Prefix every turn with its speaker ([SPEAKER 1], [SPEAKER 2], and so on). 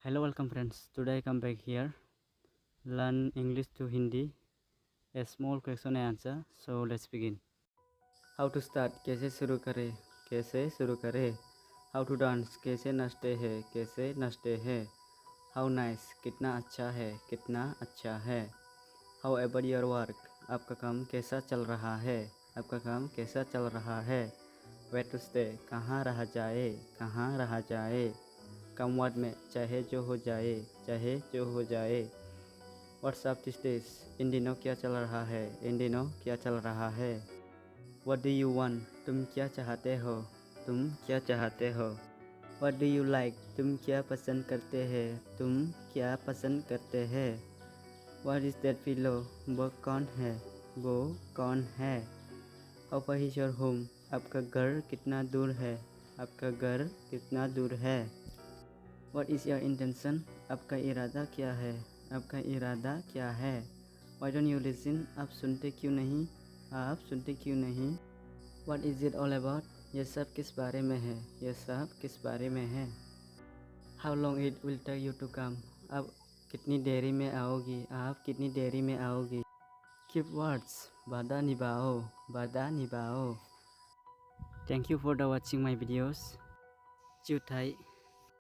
[SPEAKER 1] Hello, welcome friends. Today I come back here, learn English to Hindi, a small question and answer. So let's begin. How to start? कैसे शुरू करें? कैसे शुरू करें? How to dance? कैसे नाचते हैं? कैसे नाचते हैं? How nice? कितना अच्छा है? कितना अच्छा है? How about your work? आपका काम कैसा चल रहा है? आपका काम कैसा चल रहा है? Where to stay? कहाँ रहा जाए? कहाँ रहा जाए? कम वर्ड में चाहे जो हो जाए, चाहे जो हो जाए। WhatsApp this days? इन दिनों क्या चल रहा है? इन दिनों क्या चल रहा है? What do you want? तुम क्या चाहते हो? तुम क्या चाहते हो? What do you like? तुम क्या पसंद करते हैं? तुम क्या पसंद करते हैं? What is that pillow? वो कौन है? वो कौन है? How far is your home? आपका घर कितना दूर है? आपका घर कितना दूर है? What is your intention? आपका इरादा क्या है? आपका इरादा क्या है? Why don't you listen? आप सुनते क्यों नहीं? आप सुनते क्यों नहीं? What is it all about? ये सब किस बारे में है? ये सब किस बारे में है? How long it will take you to come? आप कितनी देरी में आओगी? आप कितनी देरी में आओगी? Keep words. वादा निभाओ, वादा निभाओ. Thank you for watching my videos. Chiu Thai.